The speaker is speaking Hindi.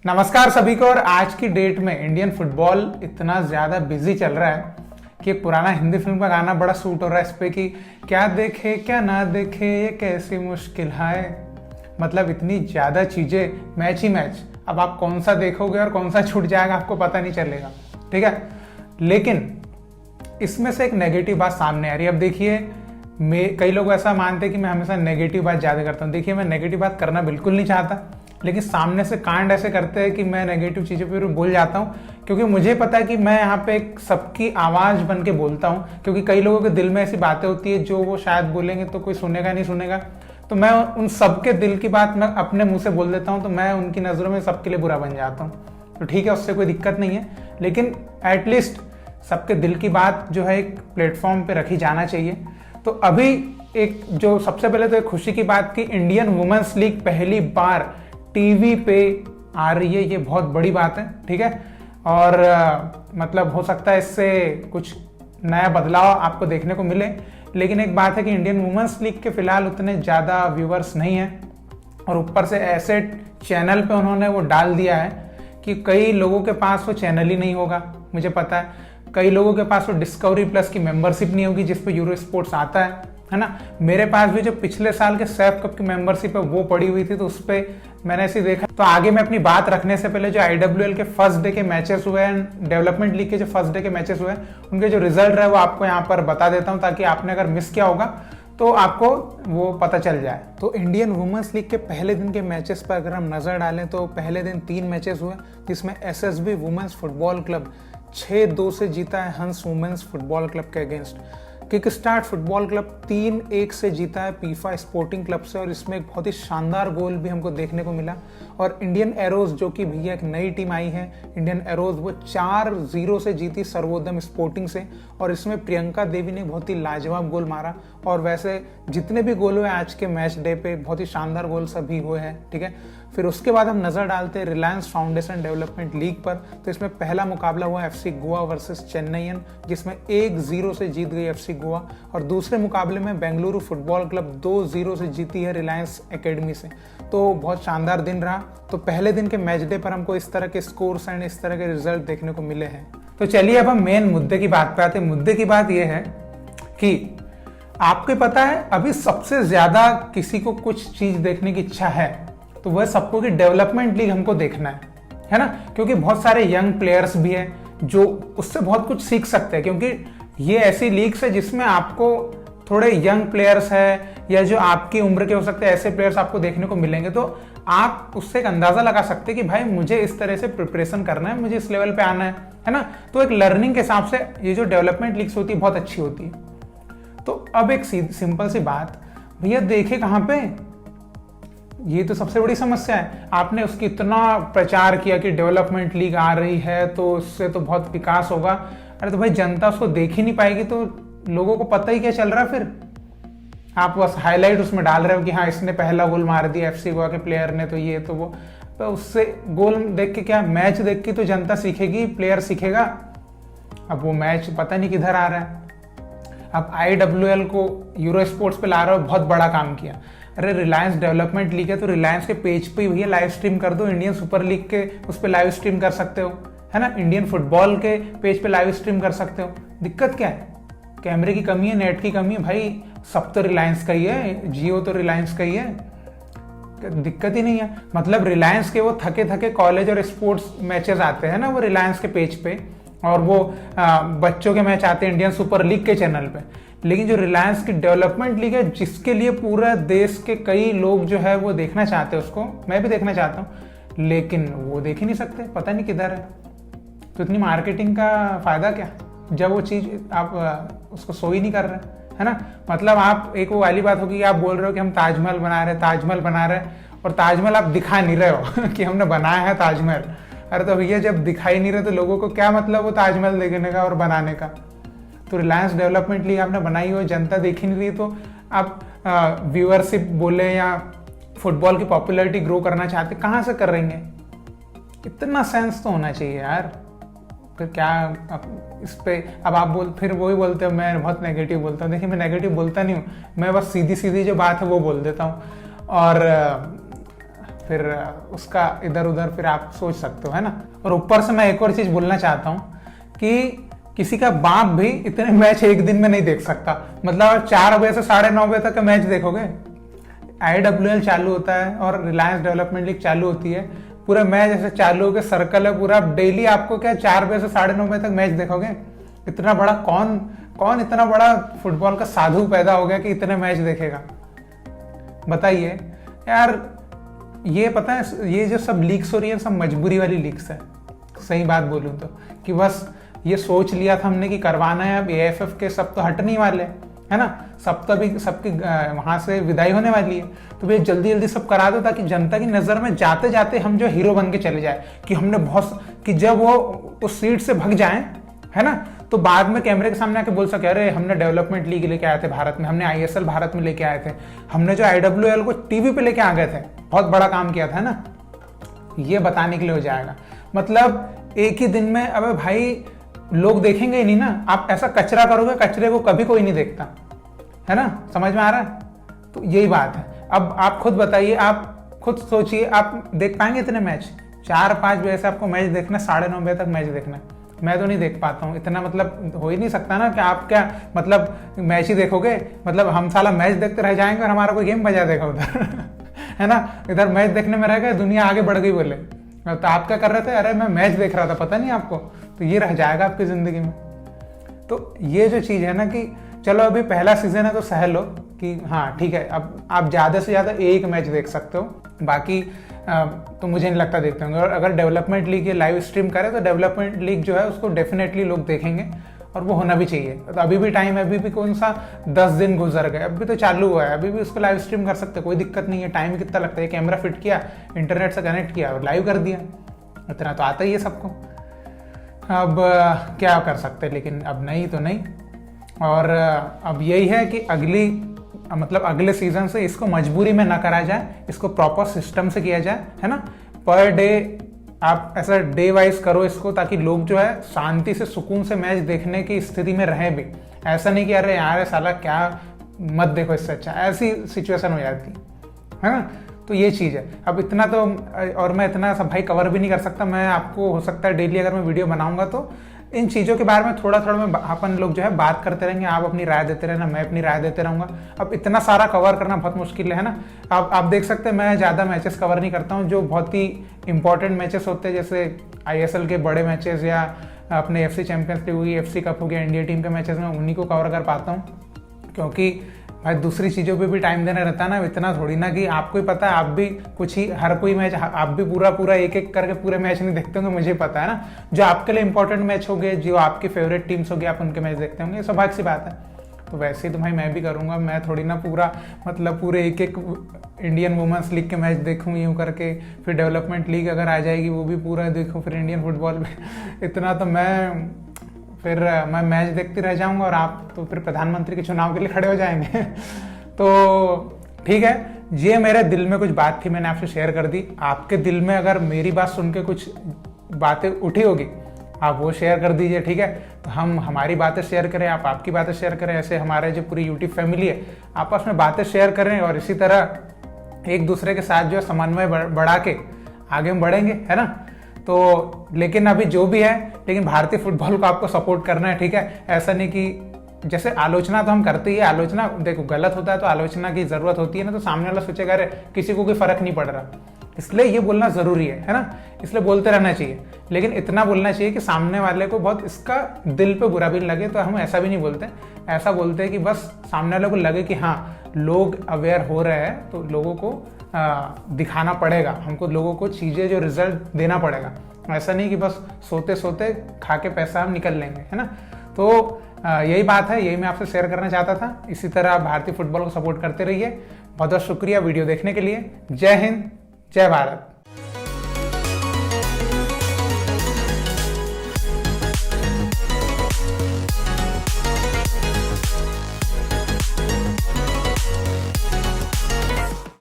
नमस्कार सभी को। और आज की डेट में इंडियन फुटबॉल इतना ज़्यादा बिजी चल रहा है कि एक पुराना हिंदी फिल्म का गाना बड़ा सूट हो रहा है इस पे कि क्या देखे क्या ना देखे ये कैसी मुश्किल है। मतलब इतनी ज़्यादा चीज़ें, मैच ही मैच। अब आप कौन सा देखोगे और कौन सा छूट जाएगा आपको पता नहीं चलेगा, ठीक है। लेकिन इसमें से एक नेगेटिव बात सामने आ रही है। अब देखिए, कई लोग ऐसा मानते हैं कि मैं हमेशा नेगेटिव बात ज़्यादा करता हूँ। देखिए, मैं नेगेटिव बात करना बिल्कुल नहीं चाहता, लेकिन सामने से कांड ऐसे करते हैं कि मैं नेगेटिव चीज़ों पे बोल जाता हूँ, क्योंकि मुझे पता है कि मैं यहाँ पे एक सबकी आवाज़ बन के बोलता हूँ। क्योंकि कई लोगों के दिल में ऐसी बातें होती है जो वो शायद बोलेंगे तो कोई सुनेगा नहीं सुनेगा, तो मैं उन सबके दिल की बात मैं अपने मुंह से बोल देता हूँ, तो मैं उनकी नज़रों में सबके लिए बुरा बन जाता हूँ। तो ठीक है, उससे कोई दिक्कत नहीं है, लेकिन एटलीस्ट सबके दिल की बात जो है एक प्लेटफॉर्म पे रखी जाना चाहिए। तो अभी एक जो सबसे पहले तो एक खुशी की बात कि इंडियन वुमेन्स लीग पहली बार टीवी पे आ रही है, ये बहुत बड़ी बात है, ठीक है। और मतलब हो सकता है इससे कुछ नया बदलाव आपको देखने को मिले। लेकिन एक बात है कि इंडियन वुमेन्स लीग के फिलहाल उतने ज़्यादा व्यूवर्स नहीं हैं, और ऊपर से ऐसे चैनल पे उन्होंने वो डाल दिया है कि कई लोगों के पास वो चैनल ही नहीं होगा। मुझे पता है कई लोगों के पास वो डिस्कवरी प्लस की मेंबरशिप नहीं होगी जिस पे यूरो स्पोर्ट्स आता है ना। मेरे पास भी जो पिछले साल के सैफ कप की मेंबरशिप है वो पड़ी हुई थी, तो उस पर मैंने ऐसे देखा। तो आगे मैं अपनी बात रखने से पहले जो IWL के फर्स्ट डे के मैचेस हुए हैं, डेवलपमेंट लीग के जो फर्स्ट डे के मैचेस हुए हैं, उनके जो रिजल्ट रहे वो आपको यहाँ पर बता देता हूँ, ताकि आपने अगर मिस किया होगा तो आपको वो पता चल जाए। तो इंडियन वुमेन्स लीग के पहले दिन के मैचेस पर अगर हम नजर डालें तो पहले दिन 3 मैचेस हुए, जिसमें SSB वुमेन्स फुटबॉल क्लब 6-2 से जीता है हंस वुमेन्स फुटबॉल क्लब के against. Kick start football club 3-1 से जीता है पीफा स्पोर्टिंग क्लब से, और इसमें एक बहुत ही शानदार गोल भी हमको देखने को मिला। और इंडियन एरोज, जो कि भैया एक नई टीम आई है इंडियन एरोज, वो 4-0 से जीती सर्वोदम स्पोर्टिंग से, और इसमें प्रियंका देवी ने बहुत ही लाजवाब गोल मारा। और वैसे जितने भी गोल हुए आज के मैच डे पे बहुत ही शानदार गोल सभी हुए हैं, ठीक है। फिर उसके बाद हम नजर डालते हैं रिलायंस फाउंडेशन डेवलपमेंट लीग पर। तो इसमें पहला मुकाबला हुआ FC गोवा वर्सेस चेन्नईयन, जिसमें 1-0 से जीत गई FC गोवा। और दूसरे मुकाबले में बेंगलुरु फुटबॉल क्लब 2-0 से जीती है रिलायंस एकेडमी से। तो बहुत शानदार दिन रहा। तो पहले दिन के मैच डे पर हमको इस तरह के स्कोर्स एंड इस तरह के रिजल्ट देखने को मिले हैं। तो चलिए अब हम मेन मुद्दे की बात पे आते हैं। मुद्दे की बात यह है कि आपको पता है अभी सबसे ज्यादा किसी को कुछ चीज देखने की इच्छा है तो वह सबको कि डेवलपमेंट लीग हमको देखना है ना। क्योंकि बहुत सारे यंग प्लेयर्स भी हैं जो उससे बहुत कुछ सीख सकते हैं, क्योंकि ये ऐसी लीग है जिसमें आपको थोड़े यंग प्लेयर्स है या जो आपकी उम्र के हो सकते हैं ऐसे प्लेयर्स आपको देखने को मिलेंगे। तो आप उससे एक अंदाजा लगा सकते हैं कि भाई मुझे इस तरह से प्रिपरेशन करना है, मुझे इस लेवल पे आना है ना। तो एक लर्निंग के हिसाब से ये जो डेवलपमेंट लीग्स होती है बहुत अच्छी होती है। तो अब एक सिंपल सी बात, भैया देखे कहाँ पे, ये तो सबसे बड़ी समस्या है। आपने उसकी इतना प्रचार किया कि डेवलपमेंट लीग आ रही है तो उससे तो बहुत विकास होगा। अरे तो भाई जनता उसको देख ही नहीं पाएगी, तो लोगों को पता ही क्या चल रहा है। फिर आप बस हाईलाइट उसमें डाल रहे हो कि हाँ इसने पहला गोल मार दिया FC गोवा के प्लेयर ने, तो ये तो वो, तो उससे गोल देख के क्या, मैच देख के तो जनता सीखेगी, प्लेयर सीखेगा। अब वो मैच पता नहीं किधर आ रहा है। अब IWL को यूरो स्पोर्ट्स पे ला रहा हो, बहुत बड़ा काम किया। अरे रिलायंस डेवलपमेंट लीग है तो रिलायंस के पेज पे भैया लाइव स्ट्रीम कर दो। इंडियन सुपर लीग के उस पर लाइव स्ट्रीम कर सकते हो, है ना। इंडियन फुटबॉल के पेज पे लाइव स्ट्रीम कर सकते हो। दिक्कत क्या है? कैमरे की कमी है, नेट की कमी है, भाई सब तो रिलायंस का ही है, जियो तो रिलायंस का ही है, दिक्कत ही नहीं है। मतलब रिलायंस के वो थके थके कॉलेज और स्पोर्ट्स मैचेस आते हैं ना वो रिलायंस के पेज पे, और वो बच्चों के मैच आते हैं इंडियन सुपर लीग के चैनल पे। लेकिन जो रिलायंस की डेवलपमेंट लीग है जिसके लिए पूरा देश के कई लोग जो है वो देखना चाहते हैं, उसको मैं भी देखना चाहता हूँ, लेकिन वो देख ही नहीं सकते, पता नहीं किधर है। तो इतनी मार्केटिंग का फायदा क्या जब वो चीज़ आप उसको शो ही नहीं कर रहे, है ना। मतलब आप एक वो वाली बात होगी कि आप बोल रहे हो कि हम ताजमहल बना रहे हैं, ताजमहल बना रहे हैं, और ताजमहल आप दिखा नहीं रहे हो कि हमने बनाया है ताजमहल। अरे तो भैया जब दिखाई नहीं रहे तो लोगों को क्या मतलब वो ताजमहल देखने का और बनाने का। तो रिलायंस डेवलपमेंट लीग आपने बनाई हो, जनता देख ही नहीं रही, तो आप व्यूअरशिप बोले या फुटबॉल की पॉपुलैरिटी ग्रो करना चाहते, कहाँ से कर रहेंगे? इतना सेंस तो होना चाहिए यार। फिर क्या इस पे अब आप फिर वही बोलते हो मैं बहुत नेगेटिव बोलता हूँ। देखिए मैं नेगेटिव बोलता नहीं हूँ, मैं बस सीधी सीधी जो बात है वो बोल देता हूँ। और फिर उसका इधर उधर फिर आप सोच सकते हो, है ना। और ऊपर से मैं एक और चीज बोलना चाहता हूँ कि किसी का बाप भी इतने मैच एक दिन में नहीं देख सकता। मतलब 4 बजे से 9:30 बजे तक का मैच देखोगे, IWL चालू होता है और रिलायंस डेवलपमेंट लीग चालू होती है, पूरे मैच ऐसे चालू होकर सर्कल है पूरा, डेली आपको क्या 4 बजे से 9:30 बजे तक मैच देखोगे। इतना बड़ा कौन इतना बड़ा फुटबॉल का साधु पैदा हो गया कि इतने मैच देखेगा, बताइए यार। ये पता है, ये जो सब लीक्स हो रही है सब मजबूरी वाली लीक्स है, सही बात बोलूं तो, कि बस ये सोच लिया था हमने कि करवाना है, अब AFF के सब तो हटने वाले, है ना, सब तो अभी सबकी वहां से विदाई होने वाली है, तो भैया जल्दी जल्दी सब करा दो ताकि जनता की नजर में जाते जाते हम जो हीरो बन के चले जाए, कि हमने बहुत, कि जब वो उस सीट से भग जाए, है ना, तो बाद में कैमरे के सामने आके बोल सके अरे हमने डेवलपमेंट लीग लेके आए थे भारत में, हमने ISL भारत में लेके आए थे, हमने जो IWL को टीवी पे लेके आ गए थे, बहुत बड़ा काम किया था ना, ये बताने के लिए हो जाएगा। मतलब एक ही दिन में, अबे भाई लोग देखेंगे ही नहीं ना, आप ऐसा कचरा करोगे, कचरे को कभी कोई नहीं देखता, है ना, समझ में आ रहा है। तो यही बात है। अब आप खुद बताइए, आप खुद सोचिए, आप देख पाएंगे इतने मैच? 4-5 बजे से आपको मैच देखना, 9:30 बजे तक मैच देखना, मैं तो नहीं देख पाता हूँ इतना। मतलब हो ही नहीं सकता ना कि आप क्या मतलब मैच ही देखोगे, मतलब हम साला मैच देखते रह जाएंगे और हमारा कोई गेम बजा देगा उधर है ना, इधर मैच देखने में रह गए, दुनिया आगे बढ़ गई बोले, तो आप क्या कर रहे थे, अरे मैं मैच देख रहा था, पता नहीं आपको, तो ये रह जाएगा आपकी जिंदगी में। तो ये जो चीज है ना कि चलो अभी पहला सीजन है तो सह लो कि हाँ ठीक है, अब आप ज्यादा से ज्यादा एक मैच देख सकते हो, बाकी तो मुझे नहीं लगता देखते होंगे। और अगर डेवलपमेंट लीग ये लाइव स्ट्रीम करे तो डेवलपमेंट लीग जो है उसको डेफिनेटली लोग देखेंगे, और वो होना भी चाहिए। तो अभी भी टाइम है, अभी भी कौन सा 10 दिन गुजर गए, अभी तो चालू हुआ है, अभी भी उसको लाइव स्ट्रीम कर सकते, कोई दिक्कत नहीं है। टाइम कितना लगता है, कैमरा फिट किया, इंटरनेट से कनेक्ट किया और लाइव कर दिया, इतना तो आता ही है सबको। अब क्या कर सकते, लेकिन अब नहीं तो नहीं। और अब यही है कि अगले सीजन से इसको मजबूरी में ना करा जाए, इसको प्रॉपर सिस्टम से किया जाए, है ना। पर डे आप ऐसा डे वाइज करो इसको, ताकि लोग जो है शांति से सुकून से मैच देखने की स्थिति में रहें भी। ऐसा नहीं कि अरे यार साला क्या मत देखो, इससे अच्छा, ऐसी सिचुएशन हो जाती है ना। तो ये चीज़ है। अब इतना तो, और मैं इतना सब भाई कवर भी नहीं कर सकता मैं, आपको हो सकता है डेली अगर मैं वीडियो बनाऊंगा तो इन चीज़ों के बारे में थोड़ा थोड़ा मैं अपन लोग जो है बात करते रहेंगे, आप अपनी राय देते रहना, मैं अपनी राय देते रहूँगा। अब इतना सारा कवर करना बहुत मुश्किल है ना। आप देख सकते हैं मैं ज़्यादा मैचेस कवर नहीं करता हूँ, जो बहुत ही इंपॉर्टेंट मैचेस होते हैं, जैसे ISL के बड़े मैचेस या अपने FC चैंपियंस लीग हुई, FC कप हो गया, इंडिया टीम के मैचेस में उन्हीं को कवर कर पाता हूँ, क्योंकि भाई दूसरी चीज़ों पे भी टाइम देना रहता है ना। इतना थोड़ी ना कि आपको ही पता है, आप भी कुछ ही हर कोई मैच आप भी पूरा एक एक करके पूरे मैच नहीं देखते होंगे, मुझे पता है ना। जो आपके लिए इंपॉर्टेंट मैच हो गए, जो आपकी फेवरेट टीम्स हो गए, आप उनके मैच देखते होंगे, ये स्वाभाविक सी बात है। तो वैसे ही तो भाई मैं भी करूँगा, मैं थोड़ी ना पूरे एक इंडियन वुमेंस लीग के मैच देखूँ यूँ करके, फिर डेवलपमेंट लीग अगर आ जाएगी वो भी पूरा देखूँ, फिर इंडियन फुटबॉल में इतना तो मैं मैच देखते रह जाऊंगा और आप तो फिर प्रधानमंत्री के चुनाव के लिए खड़े हो जाएंगे तो ठीक है, ये मेरे दिल में कुछ बात थी, मैंने आपसे शेयर कर दी। आपके दिल में अगर मेरी बात सुन के कुछ बातें उठी होगी, आप वो शेयर कर दीजिए, ठीक है। तो हम हमारी बातें शेयर करें, आप आपकी बातें शेयर करें, ऐसे हमारे जो पूरी यूट्यूब फैमिली है आपस में बातें शेयर करें, और इसी तरह एक दूसरे के साथ जो समन्वय बढ़ा के आगे हम बढ़ेंगे, है ना। तो लेकिन अभी जो भी है, लेकिन भारतीय फुटबॉल को आपको सपोर्ट करना है, ठीक है। ऐसा नहीं कि जैसे आलोचना तो हम करते ही है, आलोचना देखो गलत होता है तो आलोचना की जरूरत होती है ना, तो सामने वाला सोचेगा अरे किसी को कोई फर्क नहीं पड़ रहा, इसलिए ये बोलना जरूरी है ना, इसलिए बोलते रहना चाहिए। लेकिन इतना बोलना चाहिए कि सामने वाले को बहुत इसका दिल पे बुरा भी लगे, तो हम ऐसा भी नहीं बोलते, ऐसा बोलते हैं कि बस सामने वाले को लगे कि हाँ लोग अवेयर हो रहे हैं, तो लोगों को दिखाना पड़ेगा, हमको लोगों को चीज़ें जो रिजल्ट देना पड़ेगा। ऐसा नहीं कि बस सोते सोते खा के पैसा हम निकल लेंगे, है ना। तो यही बात है, यही मैं आपसे शेयर करना चाहता था। इसी तरह आप भारतीय फुटबॉल को सपोर्ट करते रहिए। बहुत बहुत शुक्रिया वीडियो देखने के लिए। जय हिंद, जय भारत।